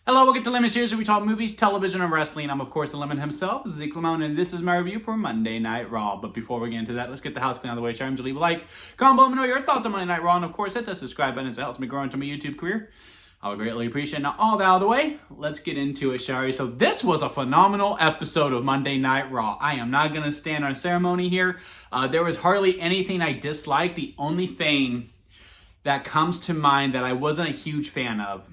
Hello, welcome to Lemon Series, where we talk movies, television, and wrestling. I'm, of course, the Lemon himself, Zeke Lemon, and this is my review for Monday Night Raw. But before we get into that, let's get the house clean out of the way. Share to leave a like, comment below, let me know your thoughts on Monday Night Raw, and of course, hit that subscribe button as it helps me grow into my YouTube career. I would greatly appreciate it. Now, all that out of the way, let's get into it, shall we? So this was a phenomenal episode of Monday Night Raw. I am not going to stand on ceremony here. There was hardly anything I disliked. The only thing that comes to mind that I wasn't a huge fan of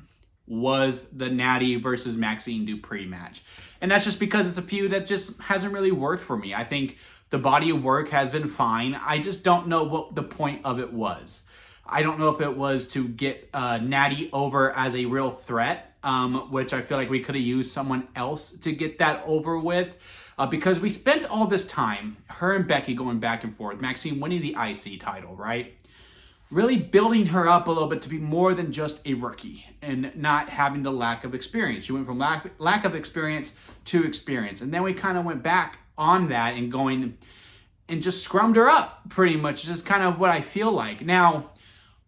was the Natty versus Maxine Dupree match. And that's just because it's a feud that just hasn't really worked for me. I think the body of work has been fine. I just don't know what the point of it was. I don't know if it was to get Natty over as a real threat, which I feel like we could have used someone else to get that over with. Because we spent all this time, her and Becky going back and forth, Maxine winning the IC title, right? Really building her up a little bit to be more than just a rookie and not having the lack of experience. She went from lack of experience to experience. And then we kind of went back on that and going and just scrummed her up pretty much. Just kind of what I feel like. Now,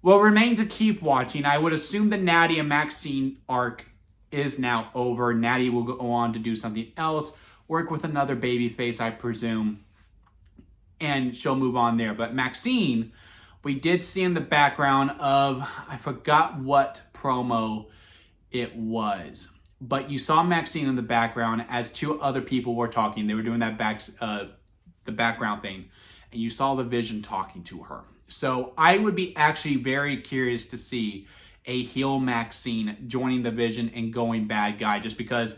will remain to keep watching. I would assume the Natty and Maxine arc is now over. Natty will go on to do something else, work with another babyface, I presume, and she'll move on there. But Maxine, we did see in the background of, I forgot what promo it was, but you saw Maxine in the background as two other people were talking. They were doing that the background thing, and you saw the Vision talking to her. So I would be actually very curious to see a heel Maxine joining the Vision and going bad guy, just because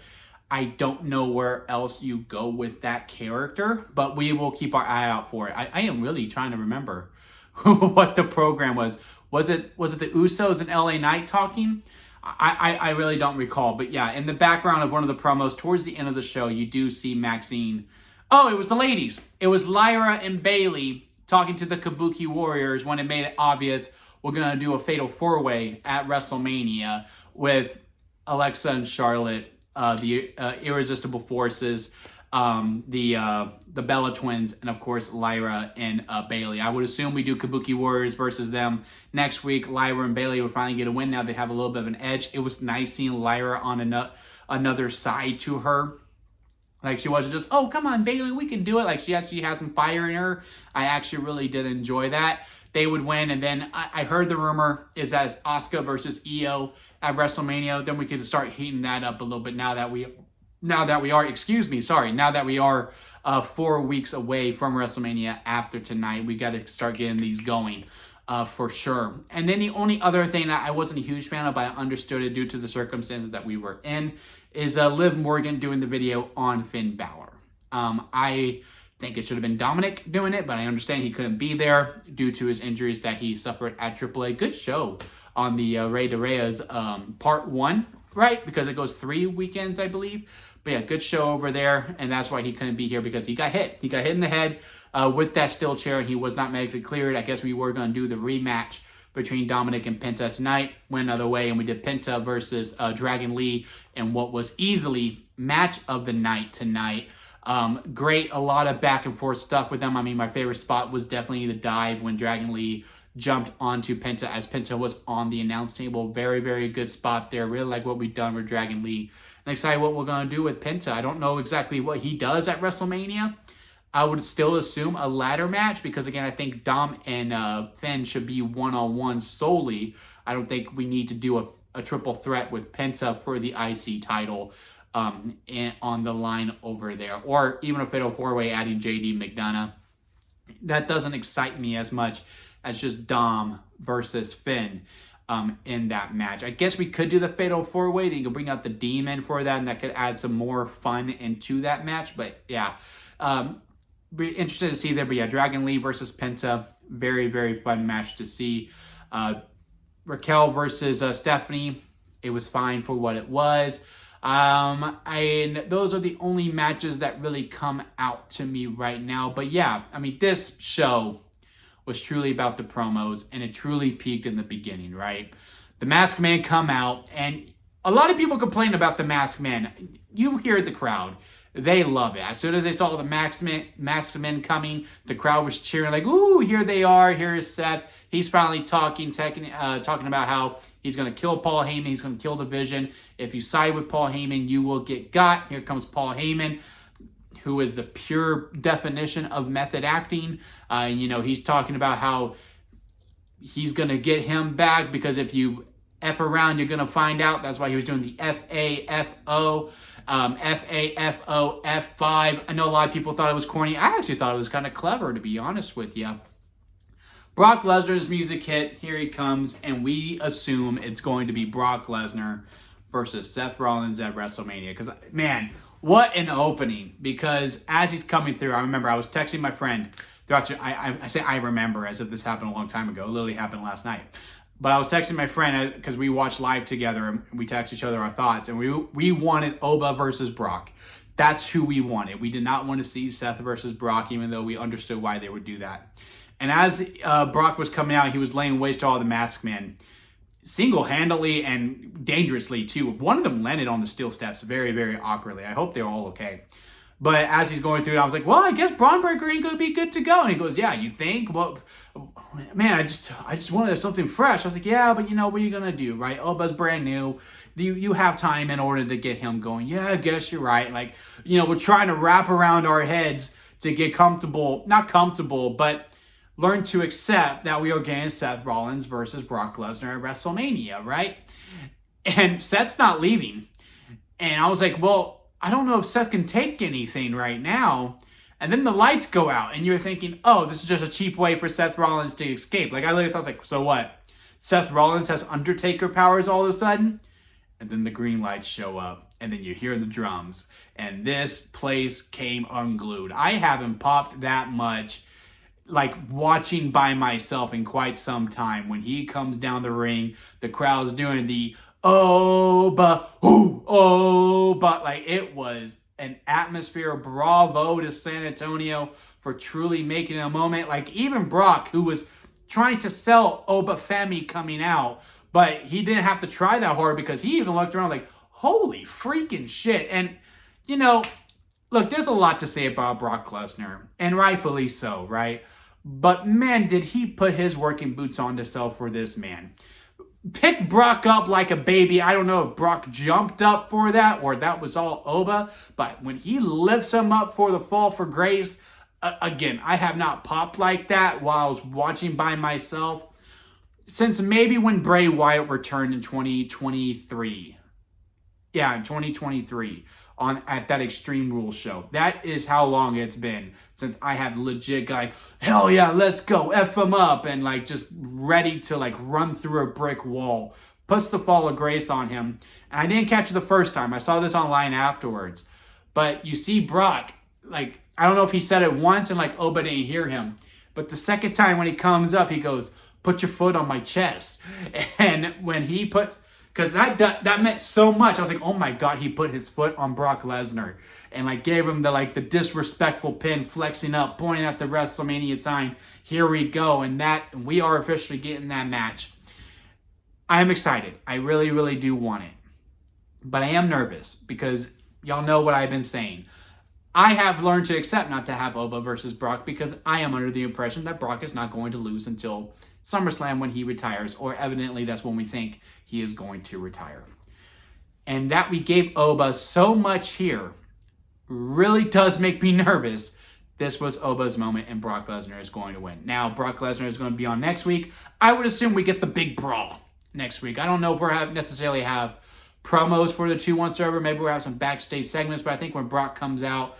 I don't know where else you go with that character, but we will keep our eye out for it. I am really trying to remember what the program was. Was it the Usos and LA Knight talking? I really don't recall. But yeah, in the background of one of the promos towards the end of the show, you do see Maxine. Oh, it was the ladies. It was Lyra and Bailey talking to the Kabuki Warriors when it made it obvious we're going to do a fatal four-way at WrestleMania with Alexa and Charlotte, the Irresistible Forces, the Bella Twins, and of course Lyra and Bailey. I would assume we do Kabuki Warriors versus them next week. Lyra and Bailey would finally get a win. Now they have a little bit of an edge. It was nice seeing Lyra on another side to her. Like, she wasn't just, oh, come on, Bailey, we can do it. Like, she actually had some fire in her. I actually really did enjoy that. They would win, and then I heard the rumor is that it's Asuka versus Io at WrestleMania. Then we could start heating that up a little bit now that we are 4 weeks away from WrestleMania after tonight. We got to start getting these going for sure. And then the only other thing that I wasn't a huge fan of, but I understood it due to the circumstances that we were in, is Liv Morgan doing the video on Finn Balor. I think it should have been Dominic doing it, but I understand he couldn't be there due to his injuries that he suffered at AAA. Good show on the Rey de Reyes part 1, right? Because it goes 3 weekends, I believe. But yeah, good show over there, and that's why he couldn't be here, because he got hit. He got hit in the head with that steel chair, and he was not medically cleared. I guess we were going to do the rematch between Dominic and Penta tonight. Went another way, and we did Penta versus Dragon Lee in what was easily match of the night tonight. Great, a lot of back and forth stuff with them. I mean, my favorite spot was definitely the dive when Dragon Lee jumped onto Penta as Penta was on the announce table. Very, very good spot there. Really like what we've done with Dragon Lee. And excited what we're going to do with Penta. I don't know exactly what he does at WrestleMania. I would still assume a ladder match, because again, I think Dom and Finn should be one-on-one solely. I don't think we need to do a triple threat with Penta for the IC title and on the line over there. Or even a fatal four-way adding JD McDonough. That doesn't excite me as much as just Dom versus Finn in that match. I guess we could do the fatal four-way. Then you could bring out the Demon for that, and that could add some more fun into that match. But yeah, be interested to see there. But yeah, Dragon Lee versus Penta, very, very fun match to see. Raquel versus Stephanie, it was fine for what it was. And those are the only matches that really come out to me right now. But yeah, I mean, this show was truly about the promos, and it truly peaked in the beginning, right? The Masked Man come out, and a lot of people complain about the Masked Man. You hear the crowd. They love it. As soon as they saw the Masked Men coming, the crowd was cheering like, ooh, here they are. Here is Seth. He's finally talking about how he's going to kill Paul Heyman. He's going to kill the Vision. If you side with Paul Heyman, you will get got. Here comes Paul Heyman, who is the pure definition of method acting. He's talking about how he's going to get him back because if you F around, you're going to find out. That's why he was doing the FAFO, FAFO, F5. I know a lot of people thought it was corny. I actually thought it was kind of clever, to be honest with you. Brock Lesnar's music hit. Here he comes, and we assume it's going to be Brock Lesnar versus Seth Rollins at WrestleMania. Because, man, what an opening. Because as he's coming through, I remember I was texting my friend. I say I remember as if this happened a long time ago. It literally happened last night. But I was texting my friend because we watched live together and we text each other our thoughts. And we wanted Oba versus Brock. That's who we wanted. We did not want to see Seth versus Brock, even though we understood why they would do that. And as Brock was coming out, he was laying waste to all the masked men. Single-handedly and dangerously, too. One of them landed on the steel steps very, very awkwardly. I hope they're all okay. But as he's going through it, I was like, well, I guess Braun Breaker ain't going to be good to go. And he goes, yeah, you think? Well, man, I just wanted something fresh. I was like, yeah, but what are you going to do, right? Oba's brand new. You have time in order to get him going. Yeah, I guess you're right. Like, we're trying to wrap around our heads to get comfortable. Not comfortable, but learn to accept that we are getting Seth Rollins versus Brock Lesnar at WrestleMania, right? And Seth's not leaving. And I was like, well, I don't know if Seth can take anything right now. And then the lights go out, and you're thinking, oh, this is just a cheap way for Seth Rollins to escape. Like, I literally thought, like, so what? Seth Rollins has Undertaker powers all of a sudden? And then the green lights show up, and then you hear the drums. And this place came unglued. I haven't popped that much like watching by myself in quite some time. When he comes down the ring, the crowd's doing the Oba, Oba. Like, it was an atmosphere. Bravo to San Antonio for truly making it a moment. Like, even Brock, who was trying to sell Oba Femi coming out, but he didn't have to try that hard because he even looked around like, holy freaking shit. And, look, there's a lot to say about Brock Lesnar, and rightfully so, right? But man, did he put his working boots on to sell for this man. Picked Brock up like a baby. I don't know if Brock jumped up for that or that was all Oba, but when he lifts him up for the fall for grace, again, I have not popped like that while I was watching by myself since maybe when Bray Wyatt returned in 2023. Yeah, in 2023 at that Extreme Rules show. That is how long it's been since I have legit guy, hell yeah, let's go, F him up, and like just ready to like run through a brick wall. Puts the fall of grace on him. And I didn't catch it the first time. I saw this online afterwards. But you see Brock, like, I don't know if he said it once and like Oba didn't hear him. But the second time when he comes up, he goes, put your foot on my chest. And when he puts, because that meant so much. I was like, oh my God, he put his foot on Brock Lesnar. And like gave him the disrespectful pin, flexing up, pointing at the WrestleMania sign. Here we go. And we are officially getting that match. I am excited. I really, really do want it. But I am nervous because y'all know what I've been saying. I have learned to accept not to have Oba versus Brock because I am under the impression that Brock is not going to lose until SummerSlam when he retires, or evidently that's when we think he is going to retire. And that we gave Oba so much here really does make me nervous. This was Oba's moment, and Brock Lesnar is going to win. Now, Brock Lesnar is going to be on next week. I would assume we get the big brawl next week. I don't know if we're necessarily have promos for the 2-1 server. Maybe we'll have some backstage segments, but I think when Brock comes out,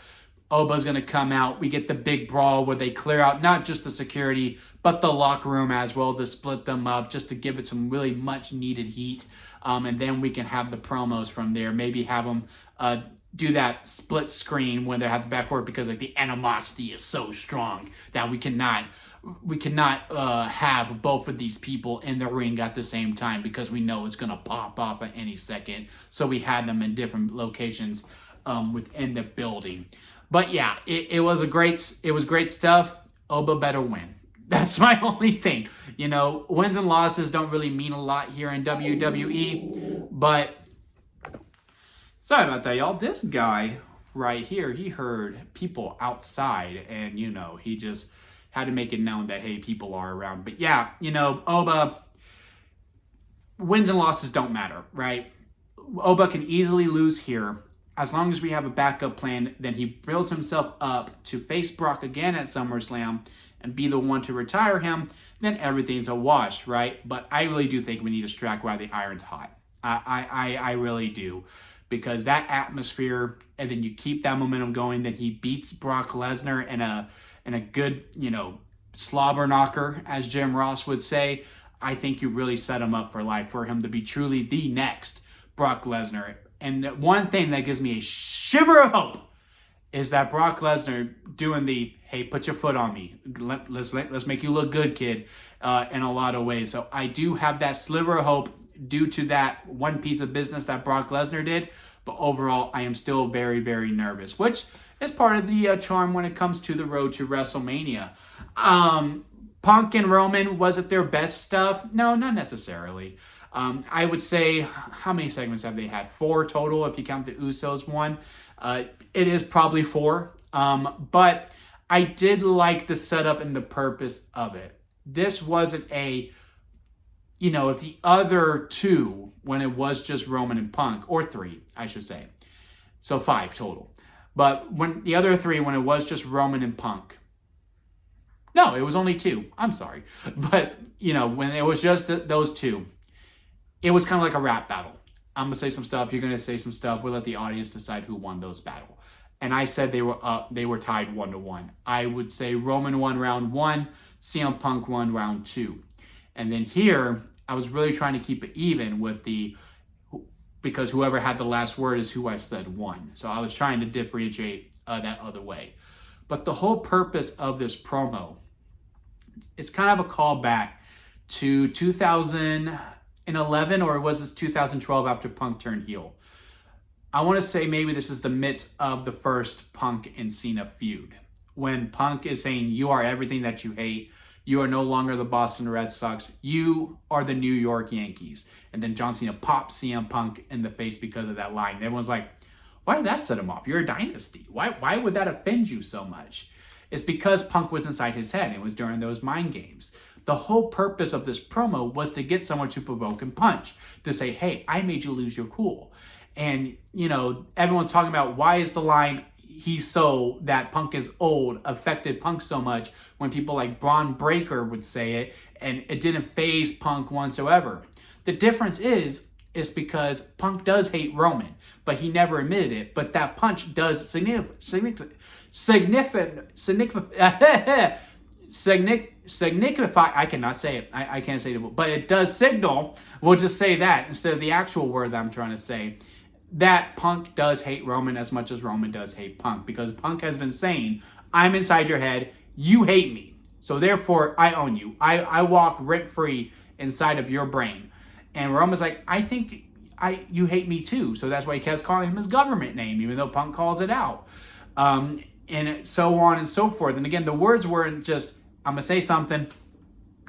Oba's going to come out. We get the big brawl where they clear out not just the security, but the locker room as well to split them up, just to give it some really much needed heat. And then we can have the promos from there. Maybe have them do that split screen when they have the back forward, because like the animosity is so strong that we cannot have both of these people in the ring at the same time, because we know it's going to pop off at any second. So we had them in different locations within the building. But yeah, it was great stuff. Oba better win. That's my only thing. Wins and losses don't really mean a lot here in WWE. But sorry about that, y'all. This guy right here, he heard people outside, and he had to make it known that, hey, people are around. But yeah, Oba, wins and losses don't matter, right? Oba can easily lose here. As long as we have a backup plan, then he builds himself up to face Brock again at SummerSlam and be the one to retire him, then everything's a wash, right? But I really do think we need to strike while the iron's hot. I really do. Because that atmosphere, and then you keep that momentum going, then he beats Brock Lesnar in a good, slobber knocker, as Jim Ross would say. I think you really set him up for life, for him to be truly the next Brock Lesnar. And one thing that gives me a shiver of hope is that Brock Lesnar doing the, hey, put your foot on me. Let's make you look good, kid, in a lot of ways. So I do have that sliver of hope due to that one piece of business that Brock Lesnar did. But overall, I am still very, very nervous, which is part of the charm when it comes to the road to WrestleMania. Punk and Roman, was it their best stuff? No, not necessarily. I would say, how many segments have they had? 4 total, if you count the Usos one. It is probably 4. But I did like the setup and the purpose of it. This wasn't if the other 2, when it was just Roman and Punk, or 3, I should say. So 5 total. But when the other 3, when it was just Roman and Punk. No, it was only 2. I'm sorry. But, when it was just those 2, it was kind of like a rap battle. I'm going to say some stuff. You're going to say some stuff. We'll let the audience decide who won those battle. And I said they were tied 1-1. I would say Roman won round 1, CM Punk won round 2. And then here, I was really trying to keep it even with because whoever had the last word is who I said won. So I was trying to differentiate that other way. But the whole purpose of this promo is kind of a callback to 2011, or was this 2012 after Punk turned heel? I want to say maybe this is the midst of the first Punk and Cena feud. When Punk is saying, you are everything that you hate. You are no longer the Boston Red Sox. You are the New York Yankees. And then John Cena pops CM Punk in the face because of that line. And everyone's like, why did that set him off? You're a dynasty. Why would that offend you so much? It's because Punk was inside his head. It was during those mind games. The whole purpose of this promo was to get someone to provoke and punch. To say, hey, I made you lose your cool. And, everyone's talking about why is the line, he's so that Punk is old, affected Punk so much when people like Braun Breaker would say it, and it didn't faze Punk whatsoever. The difference is because Punk does hate Roman, but he never admitted it. But that punch does signify, I cannot say it. I can't say it, but it does signal, we'll just say that instead of the actual word that I'm trying to say, that Punk does hate Roman as much as Roman does hate Punk, because Punk has been saying, I'm inside your head, you hate me, so therefore I own you. I walk rent-free inside of your brain. And Roman's like, I think you hate me too, so that's why he kept calling him his government name, even though Punk calls it out. And so on and so forth. And again, the words weren't just, I'm going to say something,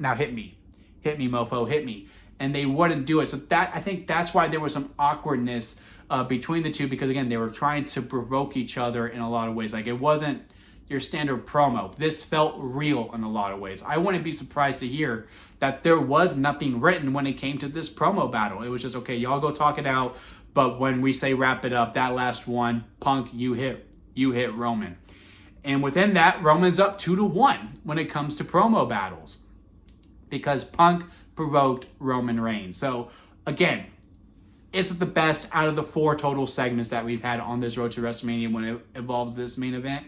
now hit me. Hit me, mofo, hit me. And they wouldn't do it. So I think that's why there was some awkwardness between the two, because again, they were trying to provoke each other in a lot of ways. Like, it wasn't your standard promo. This felt real in a lot of ways. I wouldn't be surprised to hear that there was nothing written when it came to this promo battle. It was just, okay, y'all go talk it out, but when we say wrap it up, that last one, Punk, you hit Roman. And within that, Roman's up 2-1 when it comes to promo battles, because Punk provoked Roman Reigns. So again, is it the best out of the 4 total segments that we've had on this road to WrestleMania when it involves this main event?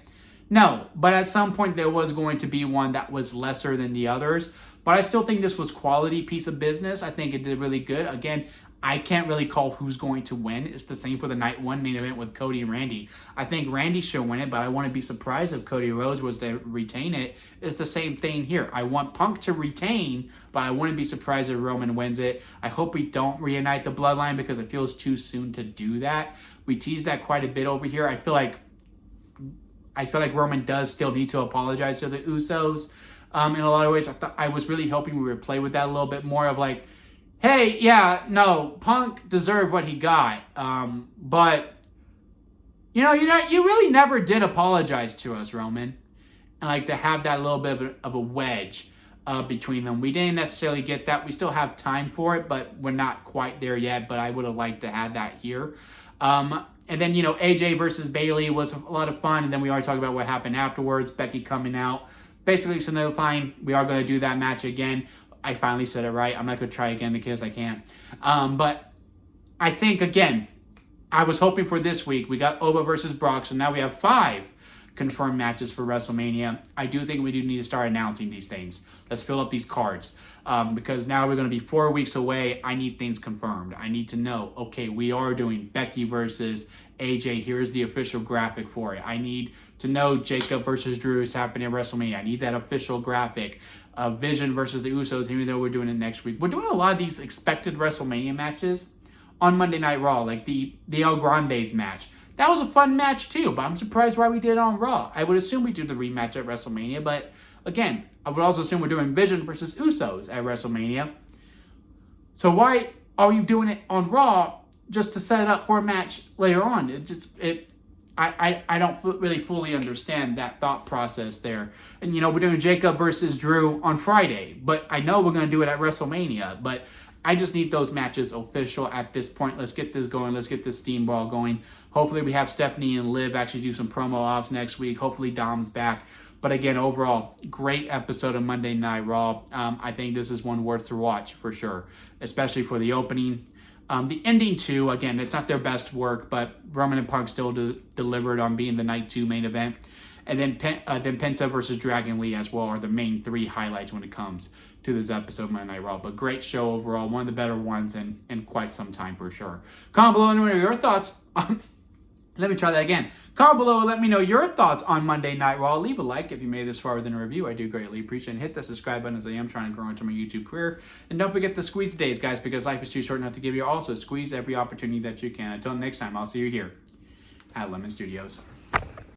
No, but at some point there was going to be one that was lesser than the others. But I still think this was quality piece of business. I think it did really good. Again, I can't really call who's going to win. It's the same for the night 1 main event with Cody and Randy. I think Randy should win it, but I wouldn't be surprised if Cody Rhodes was to retain it. It's the same thing here. I want Punk to retain, but I wouldn't be surprised if Roman wins it. I hope we don't reunite the bloodline, because it feels too soon to do that. We teased that quite a bit over here. I feel like Roman does still need to apologize to the Usos. In a lot of ways, I was really hoping we would play with that a little bit more of like, hey, yeah, no, Punk deserved what he got, but you really never did apologize to us, Roman. and like to have that little bit of a wedge between them. We didn't necessarily get that. We still have time for it, but we're not quite there yet. But I would have liked to have that here. And then, AJ versus Bayley was a lot of fun. And then we already talked about what happened afterwards. Becky coming out, basically solidifying we are going to do that match again. I finally said it right. I'm not going to try again because I can't. But I think, again, I was hoping for this week. We got Oba versus Brock, so now we have 5 confirmed matches for WrestleMania. I do think we do need to start announcing these things. Let's fill up these cards. Because now we're going to be 4 weeks away. I need things confirmed. I need to know, okay, we are doing Becky versus AJ. Here's the official graphic for it. I need to know Jacob versus Drew is happening at WrestleMania. I need that official graphic. Vision versus the Usos, even though we're doing it next week. We're doing a lot of these expected WrestleMania matches on Monday Night Raw, like the El Grandes match. That was a fun match too, but I'm surprised why we did it on Raw. I would assume we do the rematch at WrestleMania, but again, I would also assume we're doing Vision versus Usos at WrestleMania. So why are we doing it on Raw just to set it up for a match later on? I don't really fully understand that thought process there. And, we're doing Jacob versus Drew on Friday, but I know we're going to do it at WrestleMania, but I just need those matches official at this point. Let's get this going. Let's get this steam ball going. Hopefully we have Stephanie and Liv actually do some promo offs next week. Hopefully Dom's back. But again, overall, great episode of Monday Night Raw. I think this is one worth to watch for sure, especially for the opening. The ending too, again, it's not their best work, but Roman and Punk still delivered on being the Night 2 main event. And then Penta versus Dragon Lee as well are the main 3 highlights when it comes to this episode of Monday Night Raw. But great show overall, one of the better ones in quite some time for sure. Comment below and let me know your thoughts. Let me try that again. Comment below and let me know your thoughts on Monday Night Raw. Leave a like if you made it this far within a review. I do greatly appreciate it. And hit the subscribe button as I am trying to grow into my YouTube career. And don't forget to squeeze the days, guys, because life is too short not to give you. Also, squeeze every opportunity that you can. Until next time, I'll see you here at Lemon Studios.